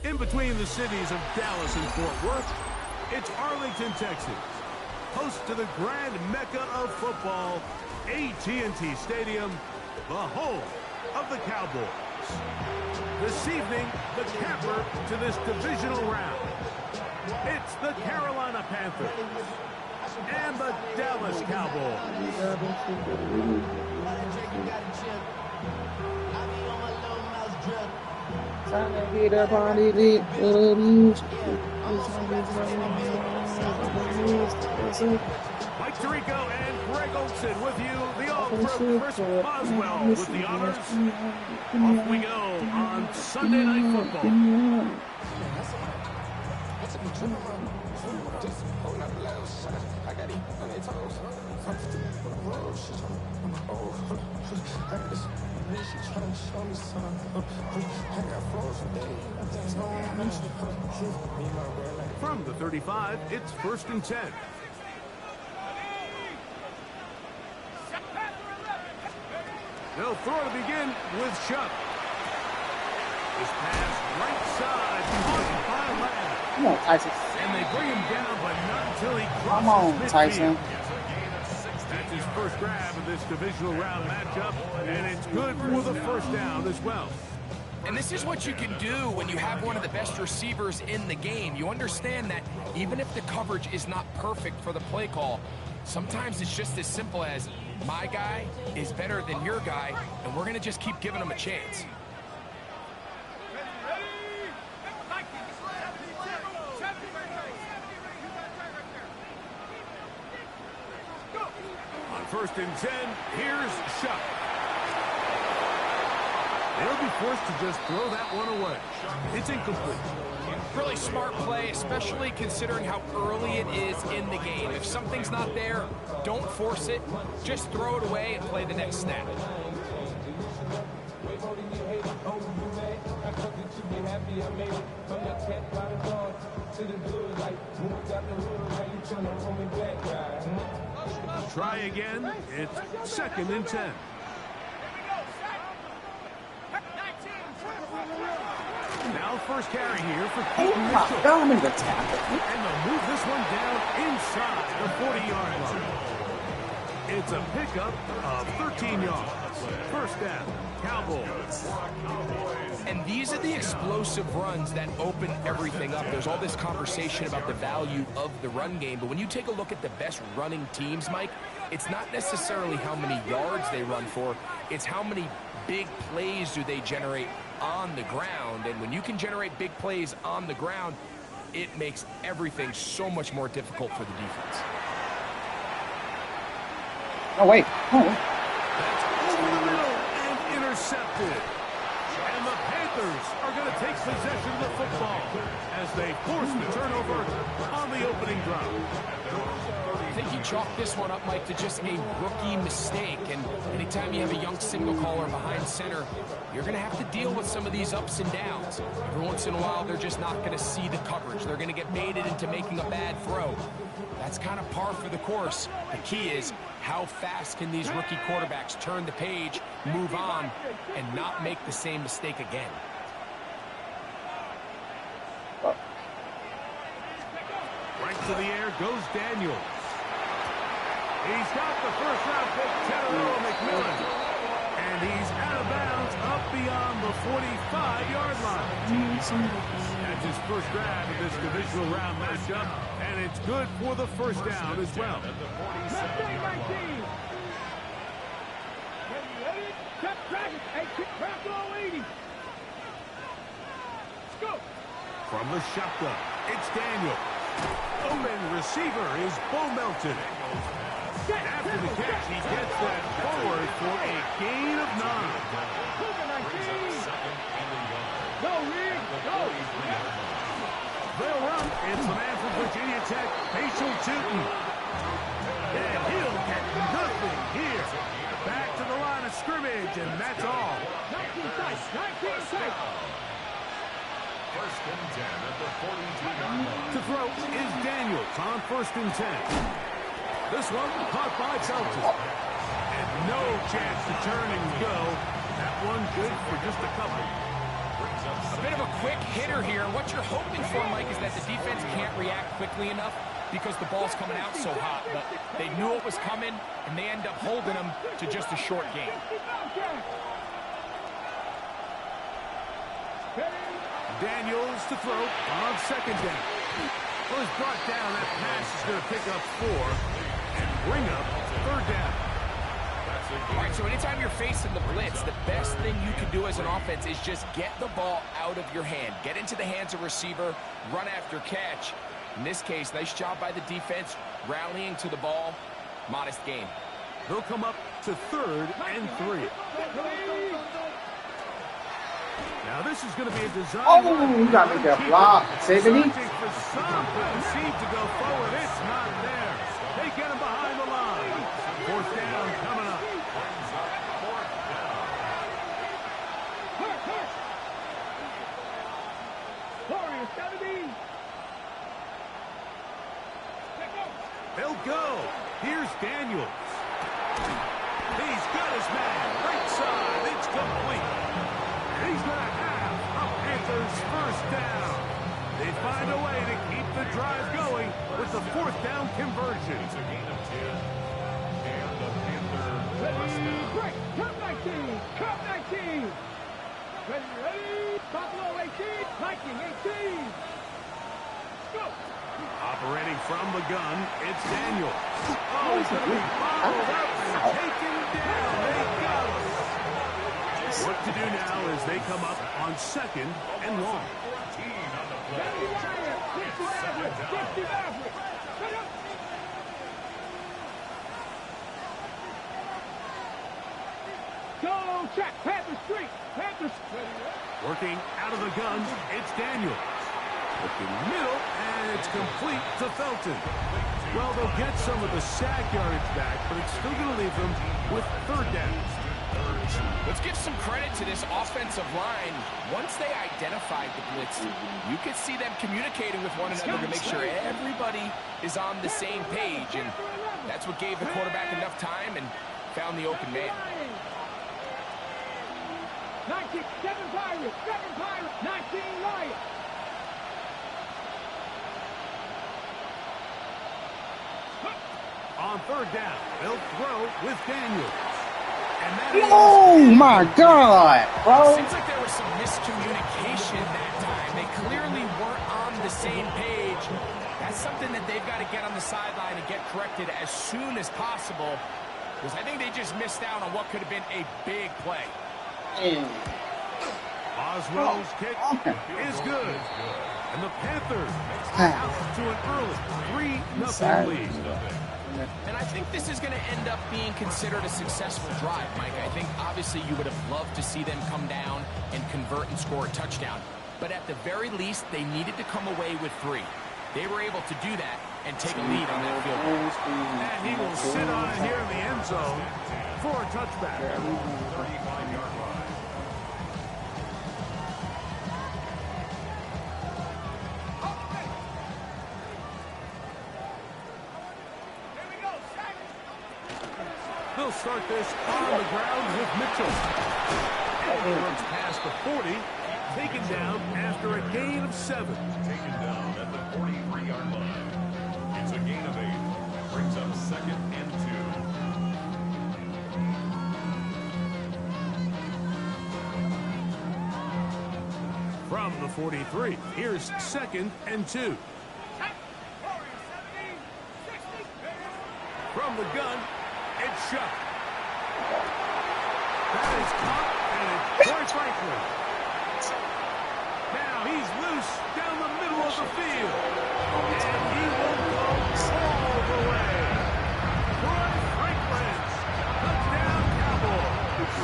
In between the cities of Dallas and Fort Worth, it's Arlington, Texas, host to the grand mecca of football, AT&T Stadium, the home of the Cowboys. This evening, the capper to this divisional round. It's the Carolina Panthers and the Dallas Cowboys. Mike Tirico and Greg Olson with you. The all-pro Chris Boswell with the honors. Off we go on Sunday Night Football. From the 35, it's 1st and 10. They'll throw to begin with Shuck. This pass right side, caught by Lamb. Come on, Tyson. And they bring him down, but not until he crosses Come on, Tyson. That's his first grab of this divisional round matchup, and it's good for the first down as well. And this is what you can do when you have one of the best receivers in the game. You understand that even if the coverage is not perfect for the play call, sometimes it's just as simple as my guy is better than your guy, and we're going to just keep giving him a chance. On 1st and 10, here's Shuck. They'll be forced to just throw that one away. It's incomplete. Really smart play, especially considering how early it is in the game. If something's not there, don't force it. Just throw it away and play the next snap. Try again. It's 2nd and 10. Now first carry here for Keaton Mitchell. I'm in the tackle. And they'll move this one down inside the 40-yard line. It's a pickup of 13 yards. First down, Cowboys. And these are the explosive runs that open everything up. There's all this conversation about the value of the run game, but when you take a look at the best running teams, Mike, it's not necessarily how many yards they run for, it's how many big plays do they generate on the ground. And when you can generate big plays on the ground, it makes everything so much more difficult for the defense. Oh, wait. Oh. That's over the middle and intercepted. And the Panthers are going to take possession of the football as they force the turnover on the opening drive. I think you chalk this one up, Mike, to just a rookie mistake. And anytime you have a young signal caller behind center, you're going to have to deal with some of these ups and downs. Every once in a while, they're just not going to see the coverage. They're going to get baited into making a bad throw. That's kind of par for the course. The key is how fast can these rookie quarterbacks turn the page, move on, and not make the same mistake again. Right to the air goes Daniels. He's got the first-round pick, Tedero McMillan. And he's out of bounds up beyond the 45-yard line. That's his first grab of this divisional round matchup, and it's good for the first down as well. From the shotgun, it's Daniel. Open receiver is Bo Melton. After the catch, he gets that forward for a gain of 9. They'll run. It's the man from Virginia Tech, Facial Tootin. And he'll get nothing here. Back to the line of scrimmage, and that's all. 1st and 10 at the 42-yard line. To throw is Daniels on 1st and 10. This one caught by Felton. And no chance to turn and go. That one good for just a couple. A bit of a quick hitter here. What you're hoping for, Mike, is that the defense can't react quickly enough because the ball's coming out so hot. But they knew it was coming, and they end up holding them to just a short game. Daniels to throw on second down. Well, he's brought down. That pass is going to pick up 4 and bring up third down. All right, so anytime you're facing the blitz, the best thing you can do as an offense is just get the ball out of your hand. Get into the hands of receiver, run after catch. In this case, nice job by the defense, rallying to the ball. Modest gain. They'll come up to third and 3. Now this is going to be a design. Oh, you got me there. Block. Save it. For some, but seem to go forward. It's not there. They get him behind the line. Fourth down coming up. They'll go. Here's Daniels. He's got his man. Right side. It's complete. He's going to have a Panthers first down. They find a way to keep the drive going with the fourth down conversion. It's a gain of 10. And the Panther first down. Break. Cut 19. Cut 19. Ready. Buffalo 18. Viking 18. Go. Operating from the gun, it's Daniel. Oh, he's going to be followed up and taken down. They got him. What to do now is they come up on second and long. 14 on the play. Go check. Panther Street. Panther Street. Working out of the gun, it's Daniel. Looking middle, and it's complete to Felton. Well, they'll get some of the sack yardage back, but it's still going to leave them with third down. Let's give some credit to this offensive line. Once they identified the blitz, you could see them communicating with one another to make sure everybody is on the same page, and that's what gave the quarterback enough time and found the open man. 19, 7 Pirates, 19 Lions. On third down, they'll throw with Daniels. Oh my God, bro. Seems like there was some miscommunication that time. They clearly weren't on the same page. That's something that they've got to get on the sideline and get corrected as soon as possible, because I think they just missed out on what could have been a big play. Oswell's kick is good. And the Panthers out to an early 3-0 lead. And I think this is going to end up being considered a successful drive, Mike. I think obviously you would have loved to see them come down and convert and score a touchdown. But at the very least, they needed to come away with 3. They were able to do that and take a lead on that field goal. And he will sit on it here in the end zone for a touchback. 35-yard line. They'll start this on the ground with Mitchell. And he runs past the 40, taken down after a gain of 7. Taken down at the 43-yard line. It's a gain of 8. Brings up second and 2. From the 43, here's second and 2. From the gun, it's shut. That is caught, and it's Troy Franklin. Now he's loose down the middle of the field. And he will go all the way. Troy Franklin, touchdown Cowboys.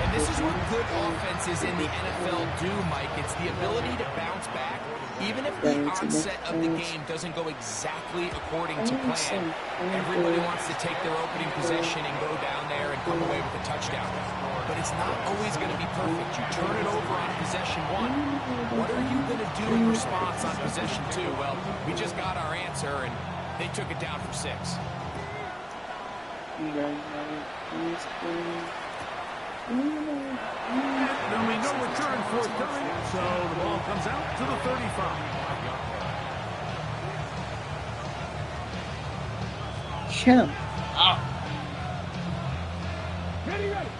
And this is what good offenses in the NFL do, Mike. It's the ability to bounce back, even if the onset of the game doesn't go exactly according to plan. Everybody wants to take their opening possession and go down there and come away with a touchdown. But it's not always going to be perfect. You turn it over on possession 1. What are you going to do in response on possession 2? Well, we just got our answer, and they took it down for 6. There'll be no return forthcoming, so the ball comes out to the 35. Him. Ready, ready.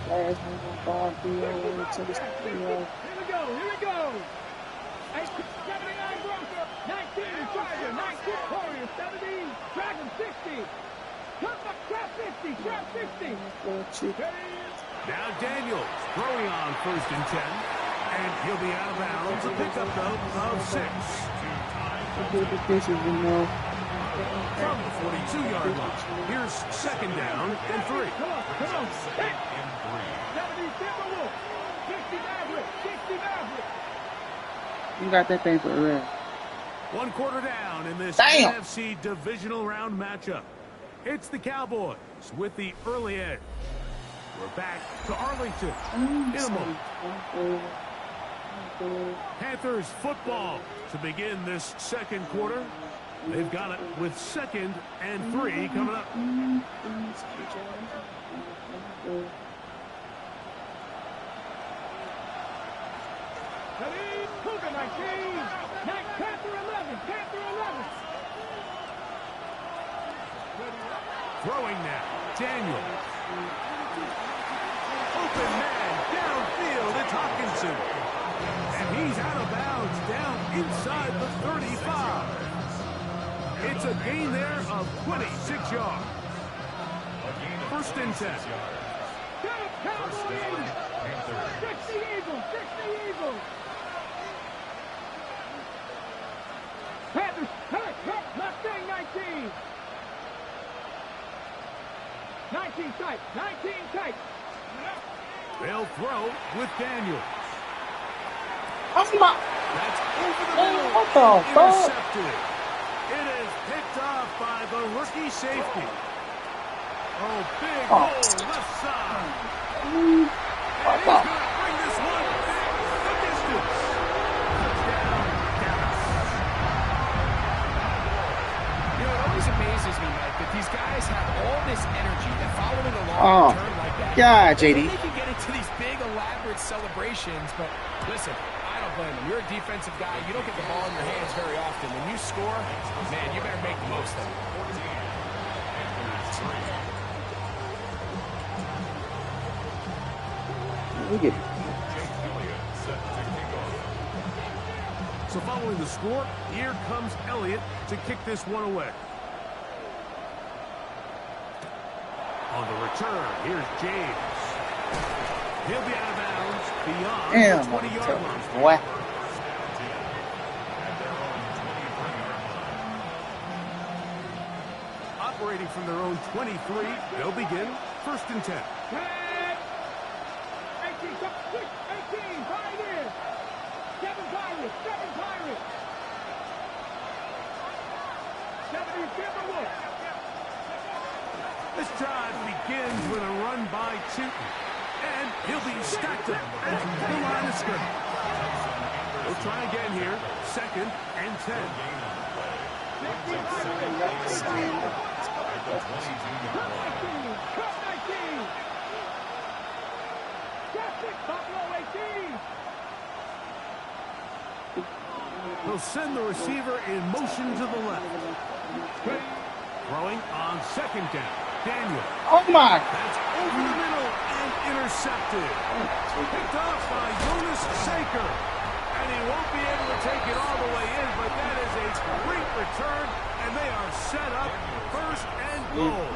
Last one on ball field to the Here we go, here we go. 79 Broncos, 19 Chargers, 19 Warriors, 70, Dragon 60. Trap 50, trap 50. Now Daniels throwing on 1st and 10. And he'll be out of bounds. A pickup, though, of 6. From the 42-yard line. Here's 2nd down and 3. Come on. 70 Timberwolves, 60 Mavericks, 60 Mavericks. You got that thing for real. 1 quarter down in this Damn. NFC divisional round matchup. It's the Cowboys with the early edge. We're back to Arlington in a moment. Panthers football to begin this 2nd quarter. They've got it with 2nd and 3 coming up. Ready, Cougar 19, Panther 11, Panther 11. Throwing now, Daniels. Open man, downfield, it's Hawkinson. And he's out of bounds, down inside the 35. It's a gain there of 26 yards. 1st and 10. Cowboys, 60 Eagles, 60 Eagles. Panthers, Mustang 19. 19 tight, 19 tight. They'll throw with Daniels. Oh my! That's over the middle. What the fuck? Intercepted. It is picked off by the rookie safety. Oh, big hole left side. And he's going to bring this one the distance. Touchdown, Dallas. You know, it always amazes me, Mike, that these guys have all this energy that following a long return like that. Yeah, JD. They can get into these big, elaborate celebrations, but listen, I don't blame them. You're a defensive guy. You don't get the ball in your hands very often. When you score, man, you better make the most of it. We get it. So following the score, here comes Elliott to kick this one away. On the return, here's James. He'll be out of bounds beyond the 20-yard line. Boy. Operating from their own 23, they'll begin 1st and 10. 18, Pioneers. 7 Pirates, 7 Pirates. 70 Timberwolves. This drive begins with a run by Tootin. And he'll be stacked up at the line of scrimmage. We'll try again here. 2nd and 10. 60 Pirates. Cup 19. Buffalo 18. He'll send the receiver in motion to the left. Throwing on 2nd down. Daniel. Oh my! That's over the middle and intercepted. Picked off by Jonas Saker. And he won't be able to take it all the way in, but that is a great return, and they are set up 1st and goal.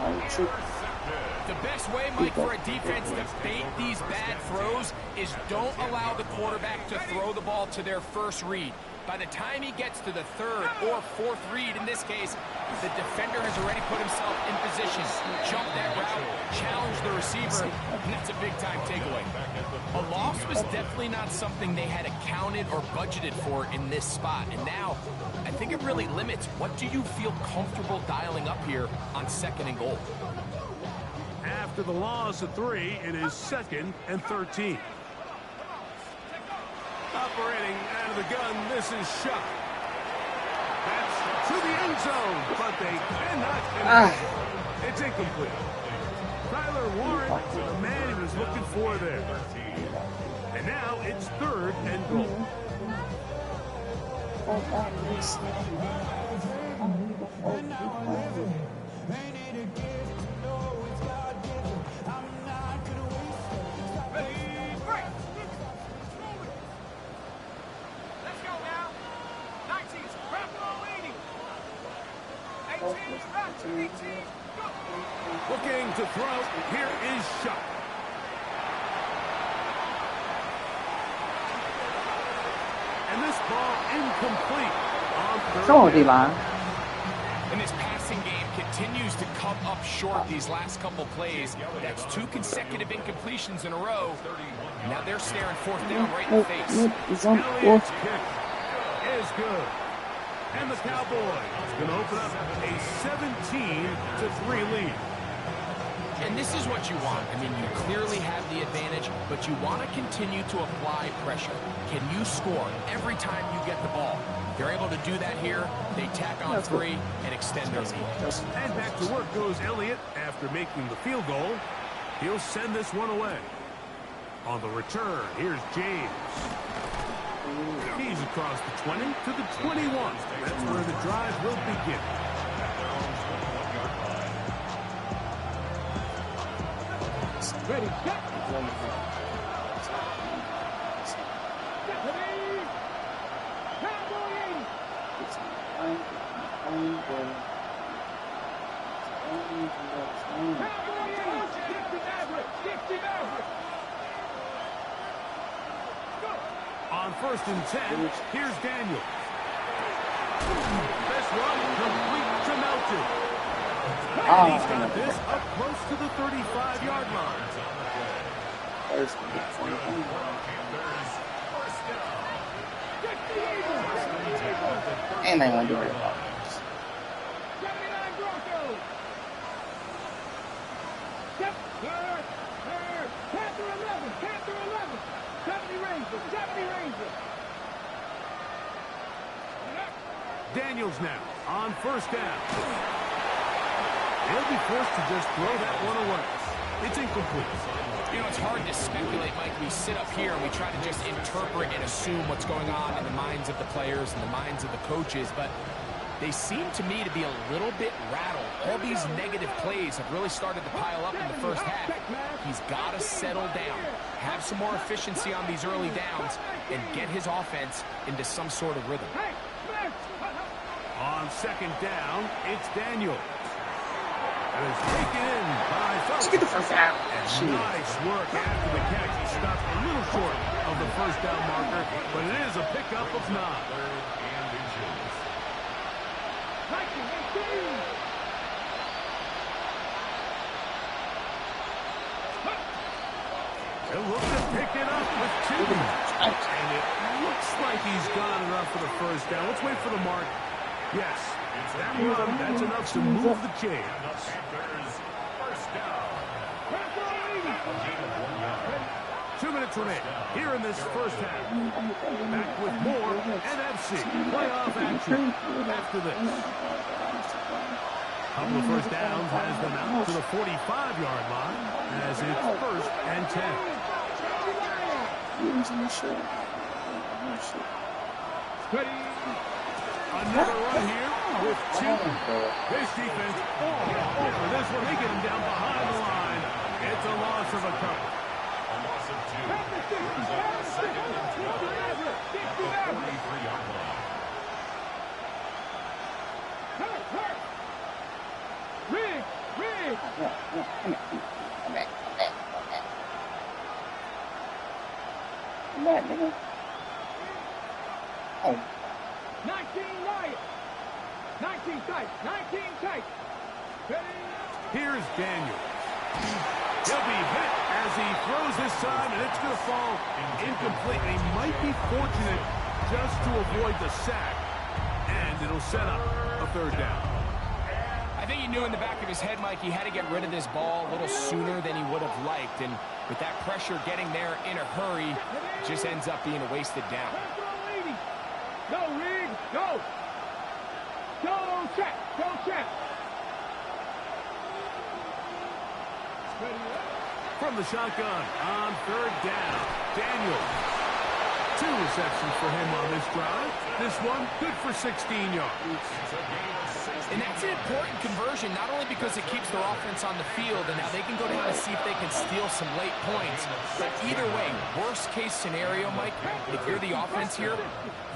The best way, Mike, for a defense to bait these bad throws is don't allow the quarterback to throw the ball to their first read. By the time he gets to the 3rd or 4th read, in this case, the defender has already put himself in position, jump that route, challenge the receiver, and that's a big-time takeaway. A loss was definitely not something they had accounted or budgeted for in this spot, and now I think it really limits what do you feel comfortable dialing up here on 2nd and goal. After the loss of 3, it is 2nd and 13. Operating out of the gun, this is shot. That's to the end zone, but they cannot finish. It's incomplete. Tyler Taylor Warren, the man he was looking for there. And now it's 3rd and goal. Looking to throw. Here is shot. And this ball incomplete on 3rd down. And this passing game continues to come up short these last couple plays. That's 2 consecutive incompletions in a row. Now they're staring 4th down right in the face. Elliott's kick is good. And the Cowboys going to open up a 17-3 lead. And this is what you want. I mean, you clearly have the advantage, but you want to continue to apply pressure. Can you score every time you get the ball? They're able to do that here. They tack on 3 and extend their lead. And back to work goes Elliott after making the field goal. He'll send this one away. On the return, here's James. He's across the 20 to the 21. That's where the drive will begin. Ready, set. Cowboy 60 Maverick. On 1st and 10, here's Daniel. This one complete to Melton. And he's got this up close to the 35-yard line. And I want to do it. 79 Broncos. Panther 11. 70 Rangers. Daniels now on 1st down. He'll be forced to just throw that one away. It's incomplete. You know, it's hard to speculate, Mike. We sit up here and we try to just interpret and assume what's going on in the minds of the players and the minds of the coaches, but they seem to me to be a little bit rattled. All these negative plays have really started to pile up in the first half. He's got to settle down, have some more efficiency on these early downs, and get his offense into some sort of rhythm. On 2nd down, it's Daniel. And it's taken in by Let's get the first down. Nice work after the catch. He stopped a little short of the 1st down marker, but it is a pickup of 9. He'll look to pick it up with 2. And it looks like he's got enough for the 1st down. Let's wait for the mark. Yes, that run, that's enough to move the chains. 2 minutes remain here in this first half. Back with more NFC playoff action after this. Couple of 1st downs has them out to the 45-yard line as it's 1st and 10. Another run here with 2. This defense all over this one. They get him down behind the line. It's a loss of a couple. A loss of 2. Brings up 2nd and 12. The 43-yard line. Rig. Come back, nigga. Oh. 19 Wyatt. 19 tight. Ready? Here's Daniel. He'll be hit as he throws this time, and it's going to fall incomplete. He might be fortunate just to avoid the sack, and it'll set up a 3rd down. I think he knew in the back of his head, Mike, he had to get rid of this ball a little sooner than he would have liked. And with that pressure getting there in a hurry, it just ends up being a wasted down. Go, Rig. Go. Go, check. From the shotgun on third down, Daniels. 2 receptions for him on this drive. This one good for 16 yards. And that's an important conversion, not only because it keeps their offense on the field, and now they can go down and see if they can steal some late points. But either way, worst case scenario, Mike, if you're the offense here,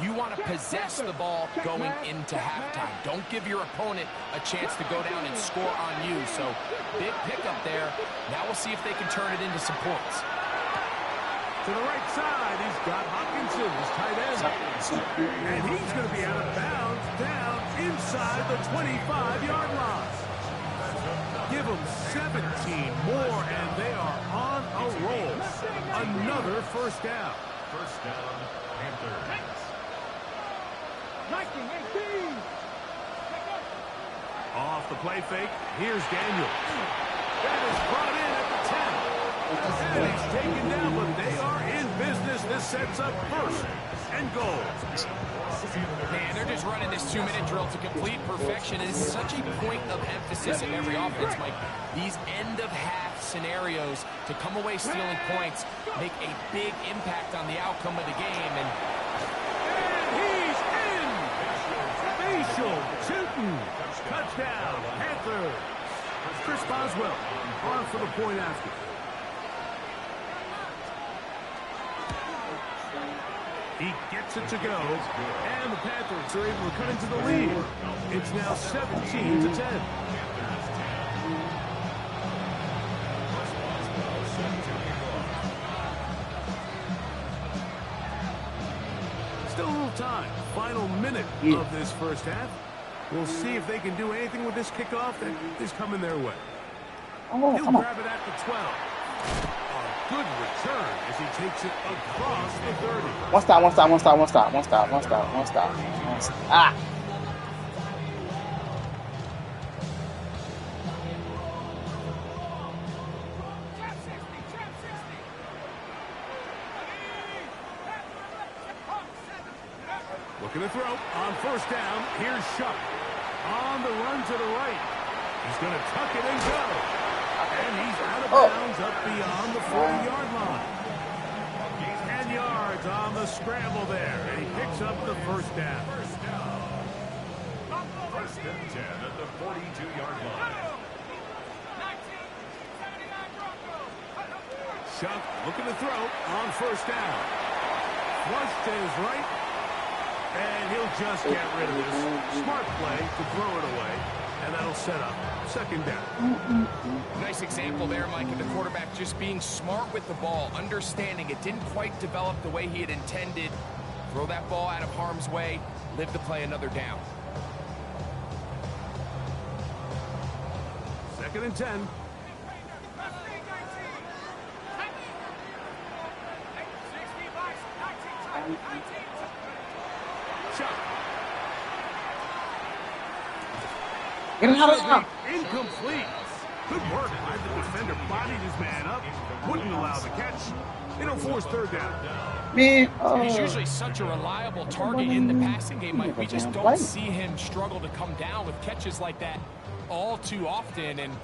you want to possess the ball going into halftime. Don't give your opponent a chance to go down and score on you. So big pickup there. Now we'll see if they can turn it into some points. To the right side, he's got Hopkinson, his tight end. And he's going to be out of bounds down inside the 25-yard line. Give them 17 more, and they are on a roll. Another first down. First down, Panthers. 19-18. Off the play fake, here's Daniels. That is brought in at the 10. And he's taken down, but they are in business. This sets up first and goal. Man, they're just running this 2-minute drill to complete perfection. It is such a point of emphasis in every offense, Mike. These end-of-half scenarios to come away stealing points make a big impact on the outcome of the game. And he's in! Facial shooting. Touchdown, Panthers. Chris Boswell on for the point after. He gets it to go, and the Panthers are able to cut into the lead. It's now 17-10. Still a little time. Final minute of this first half. We'll see if they can do anything with this kickoff that is coming their way. He'll grab it at the 12. Good return as he takes it across the 30. One stop. Ah! Looking to throw on first down. Here's Shuck on the run to the right. He's going to tuck it and go. And he's out of bounds up beyond the 40-yard line. 10 yards on the scramble there, and he picks up the first down. First and 10 at the 42-yard line. Shuck looking to throw on first down. Flush to his right, and he'll just get rid of this. Smart play to throw it away, and that'll set up second down. Nice example there, Mike, of the quarterback just being smart with the ball, understanding it didn't quite develop the way he had intended. Throw that ball out of harm's way, live to play another down. Second and 10. Get him out of there. Incomplete. Good work by the defender. Bodied his man up. Wouldn't allow the catch. It'll force third down. Man, He's usually such a reliable target in the passing game, Mike. We just don't see him struggle to come down with catches like that all too often. And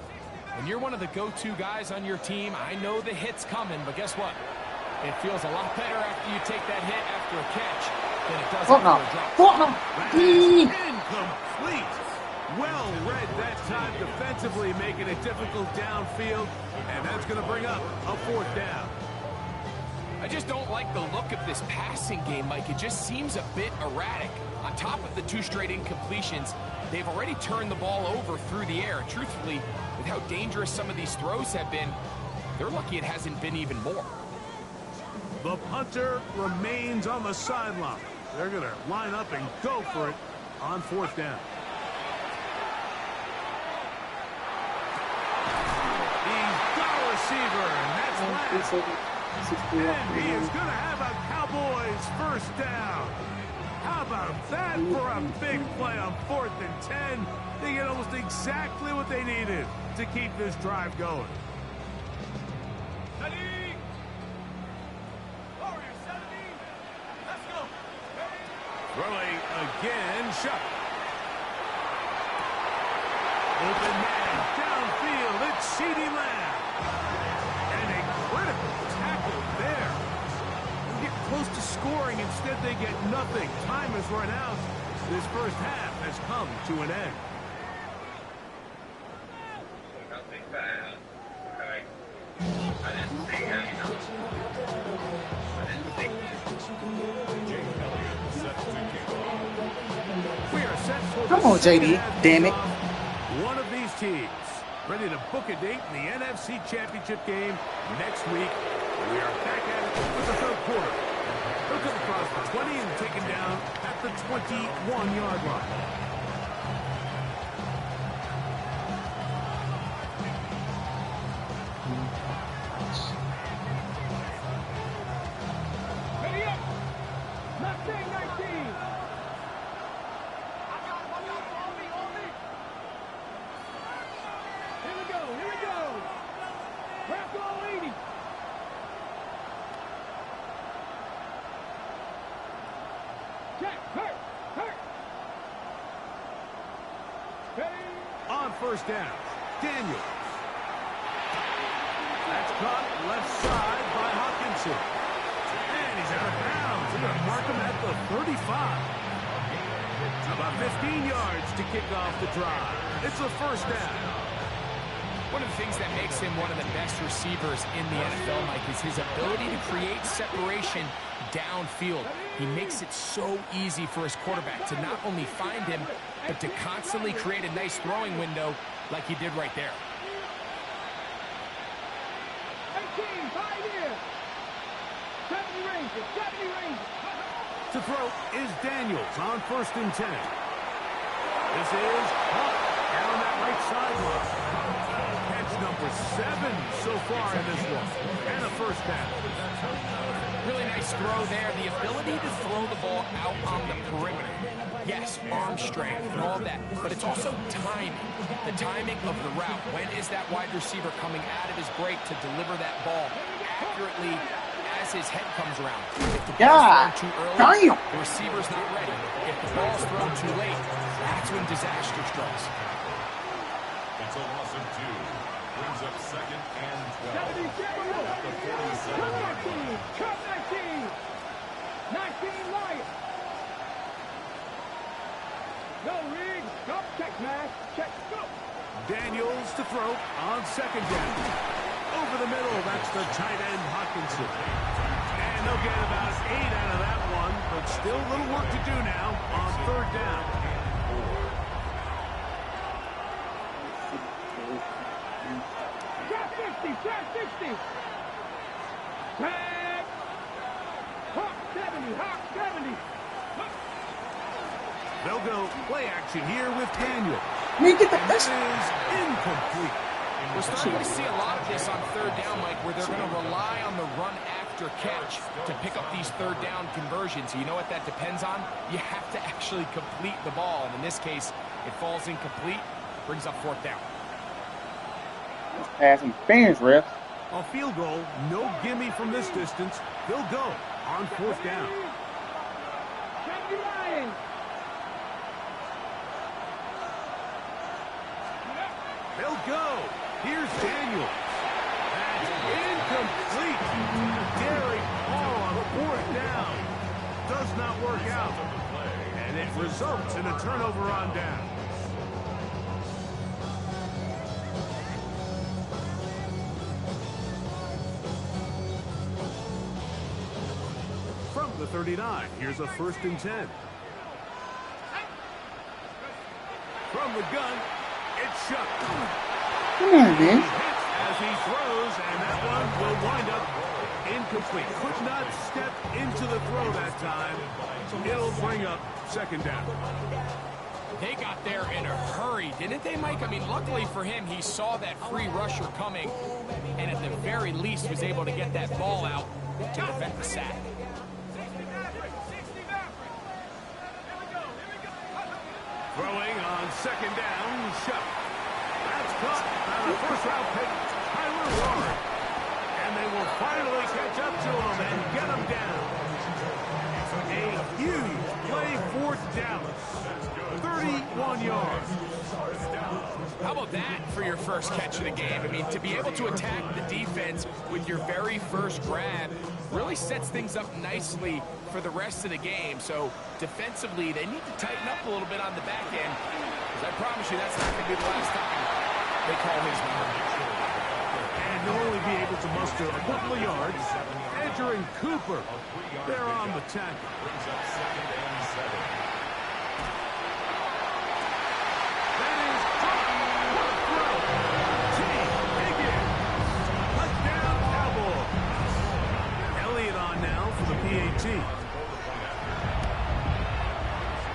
when you're one of the go-to guys on your team, I know the hit's coming, but guess what? It feels a lot better after you take that hit after a catch than it does after a drop. Incomplete. Well read that time defensively, making it difficult downfield, and that's going to bring up a fourth down. I just don't like the look of this passing game, Mike. It just seems a bit erratic. On top of the 2 straight incompletions, they've already turned the ball over through the air. Truthfully, with how dangerous some of these throws have been, they're lucky it hasn't been even more. The punter remains on the sideline. They're going to line up and go for it on fourth down. He's got a receiver, and that's last. And he is going to have a Cowboys first down. How about that for a big play on 4th and 10? They get almost exactly what they needed to keep this drive going. Throwing again, Shuck. Open man, downfield, it's CeeDee Lamb. They get nothing. Time has run out. This first half has come to an end. Nothing bad. Okay. I didn't see any. I didn't see. Jake Elliott set to kick off. We are set for Come the on, second JD. half Damn it. kickoff. One of these teams ready to book a date in the NFC Championship game next week. We are back at it for the third quarter. They'll come across the 20 and taken down at the 21-yard line. Ready up. Mustang 19. Here we go. Here we go. Crack all 80. Check. Hurt. Hurt. Ready. On first down, Daniels. That's caught left side by Hawkinson. And he's out of bounds. They're going to mark him at the 35. About 15 yards to kick off the drive. It's a first down. One of the things that makes him one of the best receivers in the NFL, Mike, is his ability to create separation downfield. He makes it so easy for his quarterback to not only find him, but to constantly create a nice throwing window like he did right there. 18. 5 here. 70 ranges. 70 ranges. To throw is Daniels on first and 10. This is Hunt down that right sideline. Catch number 7 so far in this one. And a first down. Really nice throw there. The ability to throw the ball out on the perimeter. Yes, arm strength and all that, but it's also timing. The timing of the route. When is that wide receiver coming out of his break to deliver that ball accurately as his head comes around? If the ball's thrown too early, Damn. the receiver's not ready. If the ball's thrown too late, that's when disaster strikes. It's a loss of 2. Brings up second and 12. 77. At the 47-yard line. Cut 19. 19 Lions. Go, Riggs. Go. Check, man. Check. Go. Daniels to throw on second down. Over the middle, that's the tight end Hawkinson. And they'll get about 8 out of that one, but still a little work to do now on third down. Trap 50. Trap 60. Tag. Hawk 70. Hawk 70. They'll go play action here with Daniel. Man, get the And this is incomplete. We're starting to see a lot of this on third down, Mike, where they're going to rely on the run after catch to pick up these third down conversions. You know what that depends on? You have to actually complete the ball. And in this case, it falls incomplete, brings up fourth down. Pass interference, ref. A field goal, no gimme from this distance. They'll go on fourth down. 70 Lions. They'll go. Here's Daniels. That's incomplete. Daring ball on fourth down. Does not work out. And it results in a turnover on down. From the 39, here's a first and 10. From the gun, it's shut. Come on, man. He hits as he throws, and that one will wind up incomplete. Could not step into the throw that time. It'll bring up second down. They got there in a hurry, didn't they, Mike? I mean, luckily for him, he saw that free rusher coming, and at the very least was able to get that ball out to prevent the sack. Throwing on second down, shut. That's caught on the first round pick, Tyler Ward. And they will finally catch up to him and get him down. A huge play for Dallas. 31 yards. How about that for your first catch of the game? I mean, to be able to attack the defense with your very first grab, really sets things up nicely for the rest of the game. So defensively, they need to tighten up a little bit on the back end, because I promise you that's not going to be the last time they call his number. And he'll only be able to muster a couple of yards. Edger and Cooper, they're on the tackle. Brings up 2nd and 7. That is what a throw. T. Higgins. Touchdown, Cowboys. Elliott on now for the PAT.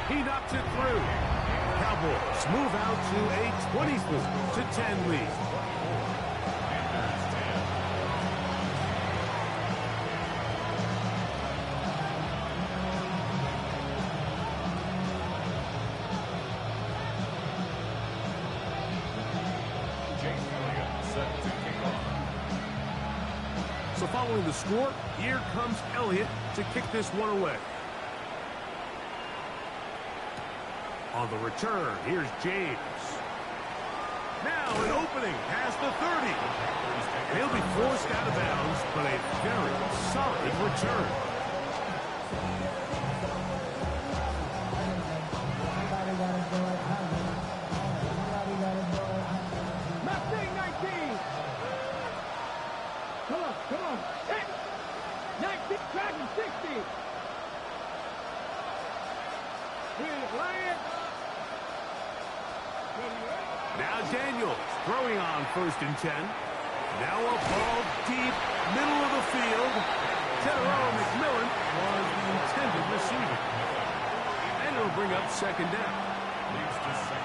He knocks it through. Cowboys move out to a 24-10 lead. So following the score, here comes Elliott to kick this one away. On the return, here's James. Now an opening past the 30. And he'll be forced out of bounds, but a very solid return. Mustang 19. Come on. 19, Dragon 60. Lion. Now Daniels throwing on 1st and 10. Now a ball deep, middle of the field. Tedero McMillan was the intended receiver. And it'll bring up 2nd down.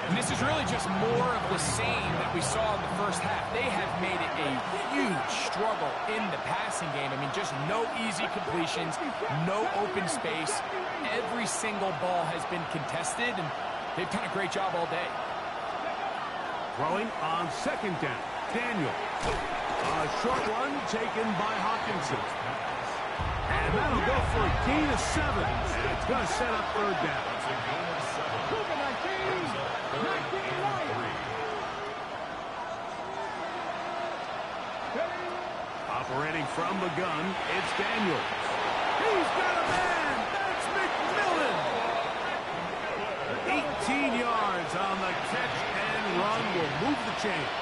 And this is really just more of the same that we saw in the first half. They have made it a huge struggle in the passing game. I mean, just no easy completions, no open space. Every single ball has been contested, and they've done a great job all day. Throwing on 2nd down. Daniel. A short one taken by Hawkinson. And that'll go for a gain of 7. And it's going to set up 3rd down. Cooper 19. 19 Lion. Operating from the gun, it's Daniels. He's got a man. That's McMillan. 18 yards on the catch and run will move the chains.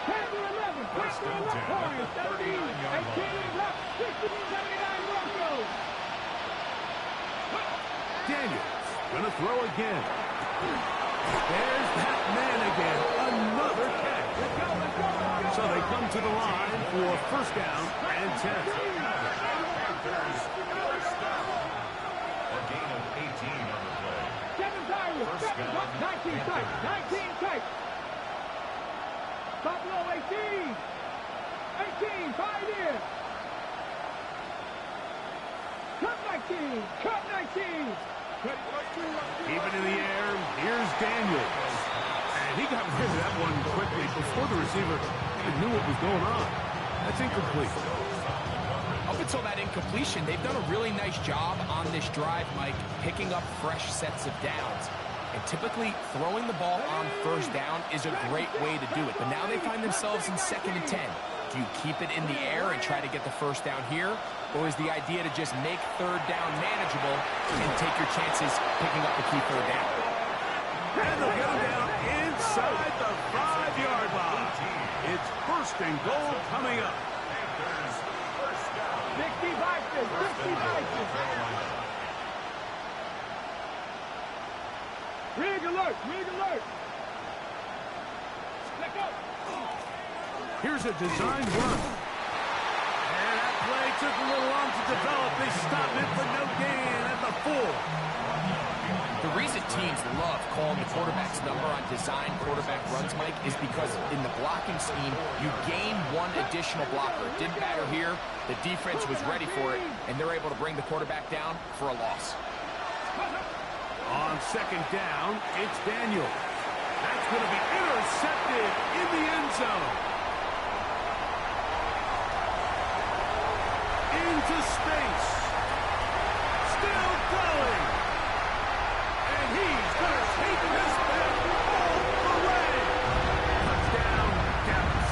10 to 11. 18 left. 60-79 Broncos. Daniels gonna throw again. There's that man again. Another catch. So they come to the line for 1st down and 10. A gain of 18 on the play. 7 Tigers. 19 tight. 19 tight. Buffalo 18. 18. 5 in. Cut 19. Cut 19. Even in the air, here's Daniels. And he got rid of that one quickly before the receiver even knew what was going on. That's incomplete. Up until that incompletion, they've done a really nice job on this drive, Mike, picking up fresh sets of downs. And typically, throwing the ball on 1st down is a great way to do it. But now they find themselves in 2nd and 10. Do you keep it in the air and try to get the 1st down here? Or is the idea to just make 3rd down manageable and take your chances picking up the key 3rd down? And they'll get him down inside the 5-yard line. It's 1st and goal coming up. 60 Vikings. 60 Vikings. Rig alert. Rig alert. Let go. Here's a design run. And that play took a little long to develop. They stopped it for no gain at the 4. The reason teams love calling the quarterback's number on design quarterback runs, Mike, is because in the blocking scheme, you gain one additional blocker. It didn't matter here. The defense was ready for it, and they're able to bring the quarterback down for a loss. On 2nd down, it's Daniel. That's going to be intercepted in the end zone. Into space. Still going. And he's going to take this back all the way. Touchdown, Dallas.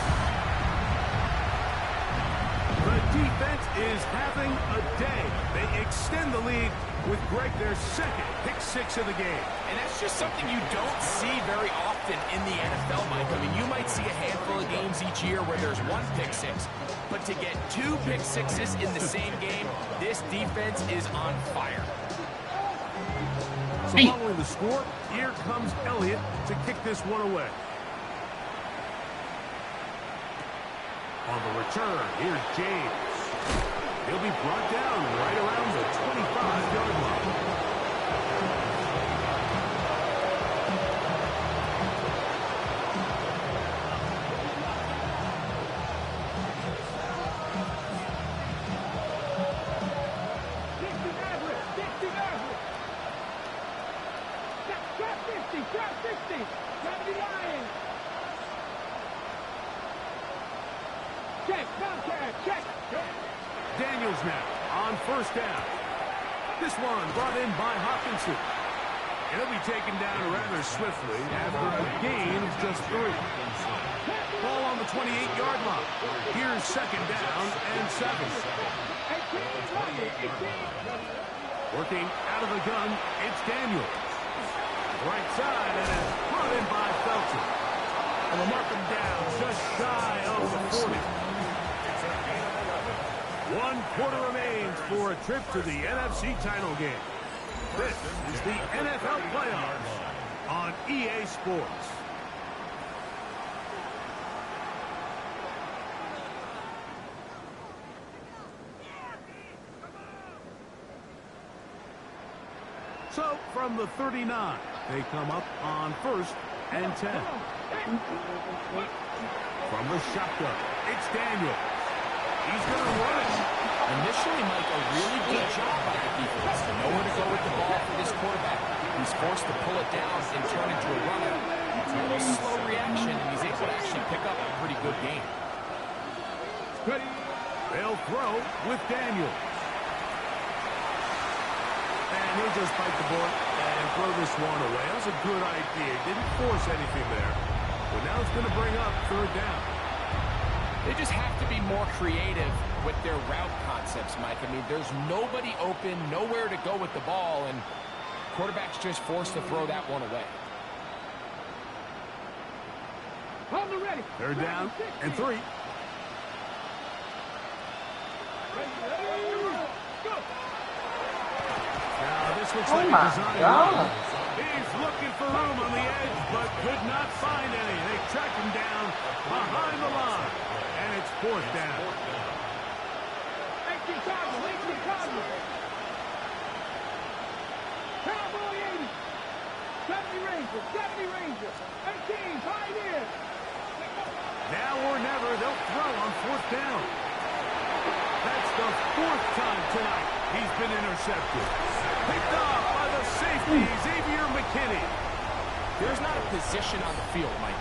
lead with Greg their second pick six of the game. And that's just something you don't see very often in the NFL, Mike. I mean, you might see a handful of games each year where there's one pick six, but to get two pick sixes in the same game, this defense is on fire. So following the score, here comes Elliott to kick this one away. On the return, here's James. He'll be brought down right around the 25-yard line. Daniels now on first down. This one brought in by Hopkinson. He'll be taken down rather swiftly after a gain of just 3. Ball on the 28-yard line. Here's second down and 7. Working out of the gun, it's Daniels. Right side, and it's brought in by Felton. And they'll mark him down just shy of the 40. 1 quarter remains for a trip to the NFC title game. This is the NFL playoffs on EA Sports. So from the 39, they come up on first and 10. From the shotgun, it's Daniels. He's going to run it. Initially, Mike, a really good job by the defense. Nowhere to go with the ball for this quarterback. He's forced to pull it down and turn into a runner. It's a little slow reaction, and he's able to actually pick up a pretty good game. They'll throw with Daniels. And he'll just bite the bullet and throw this one away. That was a good idea. Didn't force anything there. But now it's going to bring up third down. They just have to be more creative with their route concepts, Mike. I mean, there's nobody open, nowhere to go with the ball, and quarterback's just forced to throw that one away. Third down and 3. Now this looks like a design run. He's looking for room on the edge, but could not find any. They track him down behind the line, and it's fourth down. Cowboy 80. 70 Rangers. 70 Rangers. 18. Pioneers. Now or never, they'll throw on fourth down. That's the 4th time tonight he's been intercepted. Picked off by the safety, Xavier McKinney. There's not a position on the field, Mike,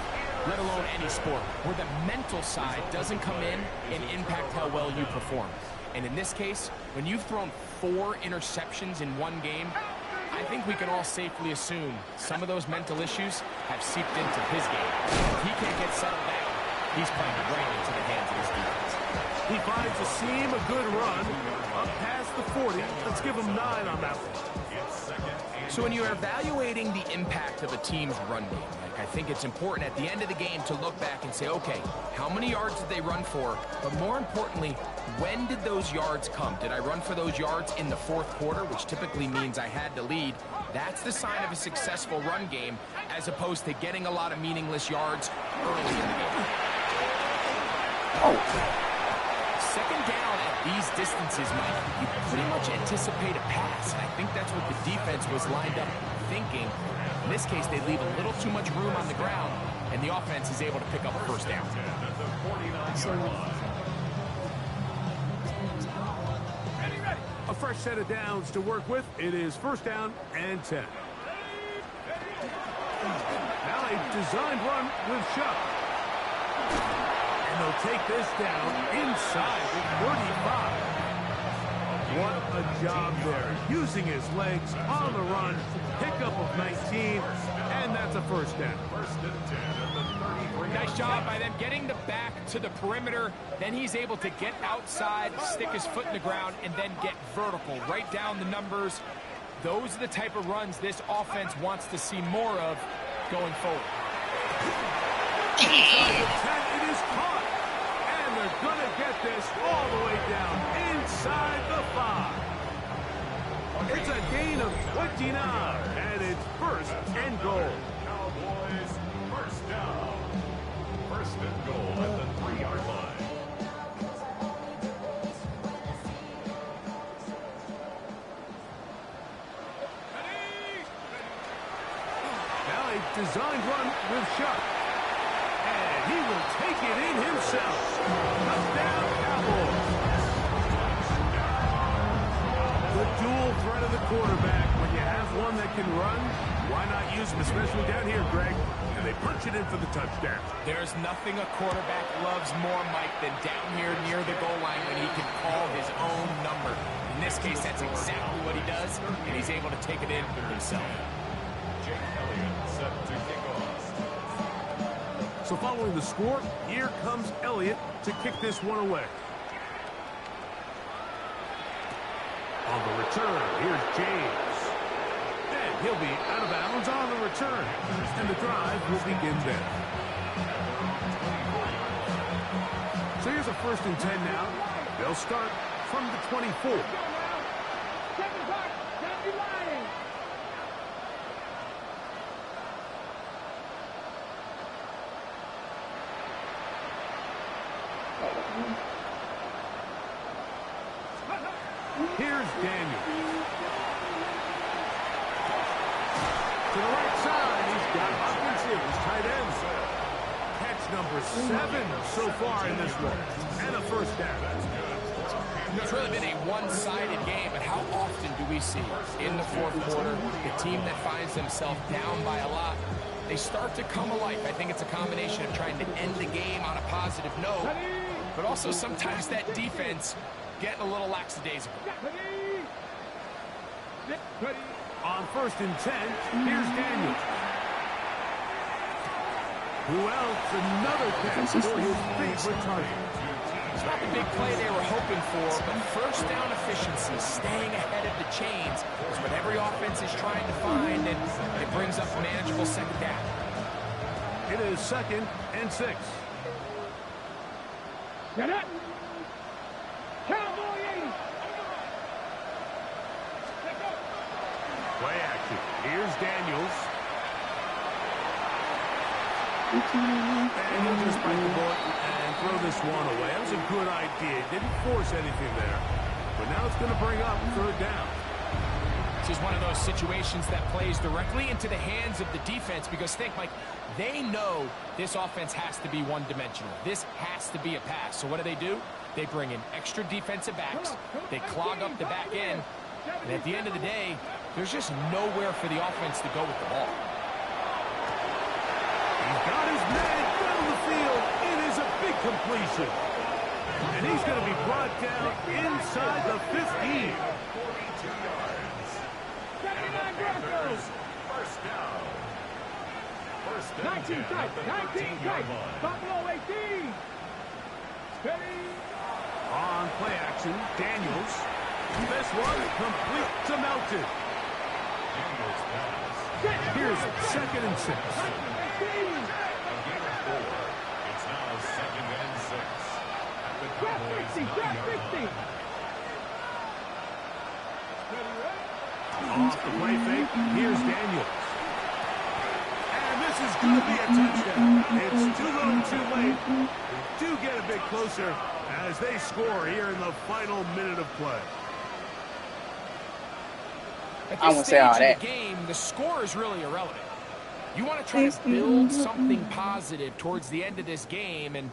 let alone any sport, where the mental side doesn't come in and impact how well you perform. And in this case, when you've thrown 4 interceptions in one game, I think we can all safely assume some of those mental issues have seeped into his game. If he can't get settled down, he's playing right into the hands of his defense. He finds a seam, a good run, up past the 40. Let's give him 9 on that one. So when you're evaluating the impact of a team's run game, Mike, I think it's important at the end of the game to look back and say, okay, how many yards did they run for? But more importantly, when did those yards come? Did I run for those yards in the 4th quarter, which typically means I had to lead? That's the sign of a successful run game, as opposed to getting a lot of meaningless yards early in the game. Second down at these distances, Mike, you pretty much anticipate a pass, and I think that's what the defense was lined up thinking. In this case, they leave a little too much room on the ground, and the offense is able to pick up a first down. A fresh set of downs to work with. It is first down and 10. Now a designed run with Shuck. And they'll take this down inside the 35. What a job there. Using his legs on the run. Pickup of 19. And And that's a first down. First and 10 at the 33. Nice job by them getting the back to the perimeter. Then he's able to get outside, stick his foot in the ground, and then get vertical. Right down the numbers. Those are the type of runs this offense wants to see more of going forward. Inside the 10, it is caught. And they're going to get this all the way down inside the 5. It's a gain of 29, and it's first and goal. Cowboys first down. First and goal at the 3-yard line. Now a designed run with Shuck. And he will take it in himself. Touchdown, Cowboys. The dual threat of the quarterback. When you have one that can run, why not use him, especially down here, Greg? And they punch it in for the touchdown. There's nothing a quarterback loves more, Mike, than down here near the goal line when he can call his own number. In this case, that's exactly what he does, and he's able to take it in himself. Jake Elliott set to kick off. So following the score, here comes Elliott to kick this one away. On the return, here's James. And he'll be out of bounds on the return. And the drive will begin there. So here's a first and 10 now. They'll start from the 24. 7 o'clock, County Lions. Here's Daniel. To the right side, he's got Hopkinson, his tight end. Catch number 7 so far in this one. And a first down. It's really been a one-sided game, but how often do we see in the fourth quarter the team that finds themselves down by a lot, they start to come alive. I think it's a combination of trying to end the game on a positive note, but also sometimes that defense getting a little lackadaisical. On first and 10, here's Daniel. Who else? Another catch for his favorite target. It's not the big play they were hoping for, but first down efficiency, staying ahead of the chains, is what every offense is trying to find, and it brings up a manageable second down. It is 2nd and 6. Get it. Cowboy 80. Play action. Here's Daniels. And he'll just bite the bullet and throw this one away. That was a good idea. Didn't force anything there. But now it's going to bring up 3rd down. This is one of those situations that plays directly into the hands of the defense because think, Mike, they know this offense has to be one-dimensional. This has to be a pass. So what do? They bring in extra defensive backs. They clog up the back end. And at the end of the day, there's just nowhere for the offense to go with the ball. He's got his man down the field. It is a big completion. And he's going to be brought down inside the 15. 42 yards. 79 Broncos. First down. First and 19 10 strikes. at the 19 13-yard strikes. line. Buffalo 18. Steady. On play action, Daniels. This one complete to Melton. Daniels pass. Here's 2nd and 6. A gain of 4. It's now 2nd and 6. At the Drop Cowboys 60. Drop 9-yard 60. line. Off the play fake, here's Daniels. And this is going to be a touchdown. It's too little too late. We do get a bit closer as they score here in the final minute of play. At I this won't stage say all of that. the game, the score is really irrelevant. You want to try to build something positive towards the end of this game, and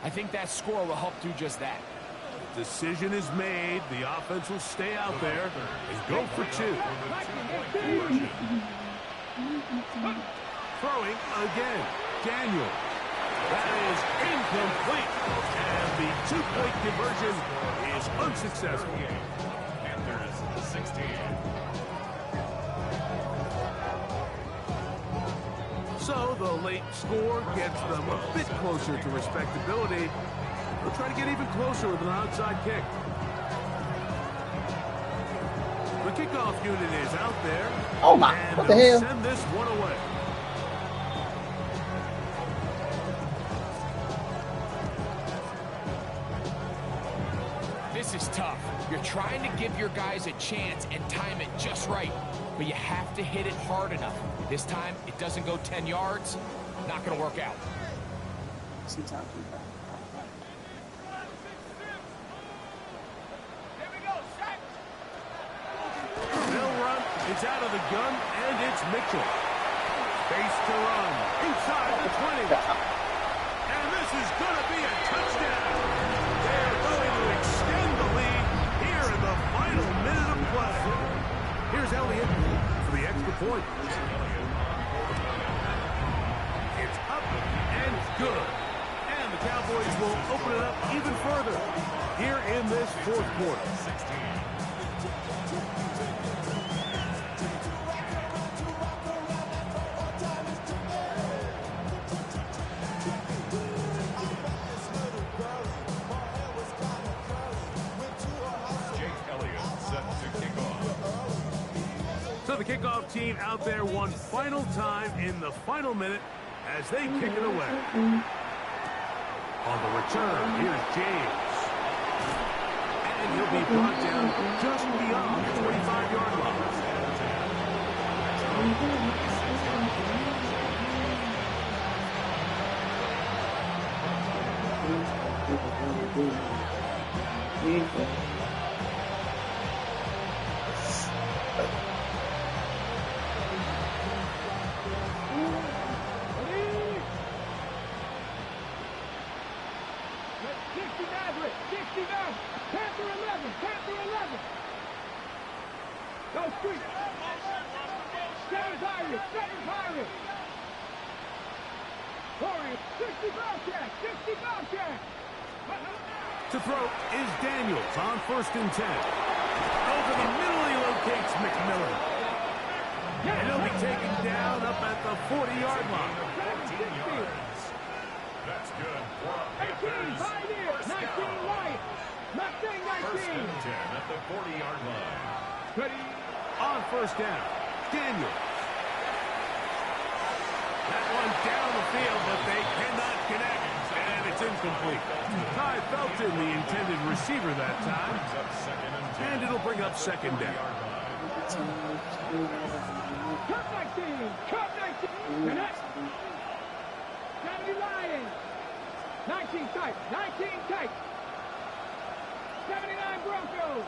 I think that score will help do just that. Decision is made. The offense will stay out there and go for 2. Throwing again. Daniel. That is incomplete. And the 2-point conversion is unsuccessful. Panthers 16. late score gets them a bit closer to respectability. They'll try to get even closer with an outside kick. The kickoff unit is out there. Oh my, and what the they'll hell? send this one away. This is tough. You're trying to give your guys a chance and time it just right, but you have to hit it hard enough. This time, it doesn't go 10 yards. Not going to work out. They'll run. It's out of the gun, and it's Mitchell. Face to run. Inside the 20. And this is going to be a touchdown. They're going to extend the lead here in the final minute of play. Here's Elliott for the extra point. It's up and good. And the Cowboys will open it up even further here in this fourth quarter. So the kickoff team out there one final time in the final minute as they kick it away. On the return, here's James. And he'll be brought down just beyond the 25-yard line. To throw is Daniels on 1st and 10. Over the middle, he locates McMillan. And he'll be taken down up at the 40-yard line. 14 yards. That's good. 18, Pioneer, 19, Light. Mustang, 19. 1st and 10 at the 40-yard line. Ready. On 1st down, Daniels. That one down the field, but they cannot connect. And it's incomplete. Ty Felton, the intended receiver that time. And it'll bring up 2nd down. Cup 19, Cup 19. And that's 70 Lions. 19 tight, 19 tight. 79 Broncos.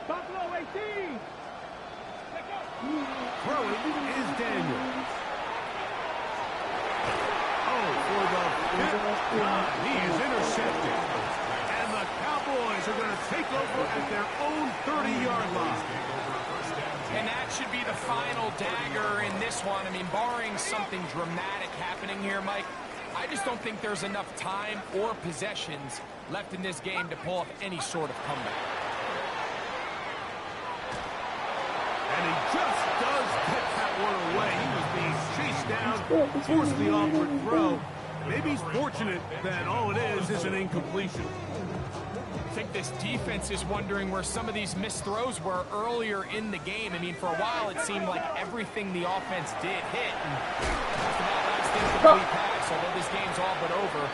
Buffalo 18. Throwing is Daniels. Oh, for the 5th time. He is intercepted. And the Cowboys are going to take over at their own 30-yard line. And that should be the final dagger in this one. I mean, barring something dramatic happening here, Mike, I just don't think there's enough time or possessions left in this game to pull off any sort of comeback. And he just does get that one away. He was being chased down, forced the awkward throw. Maybe he's fortunate that all it is an incompletion. I think this defense is wondering where some of these missed throws were earlier in the game. I mean, for a while, it seemed like everything the offense did hit. And after that last incomplete pass, although this game's all but over,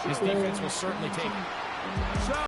this defense will certainly take it.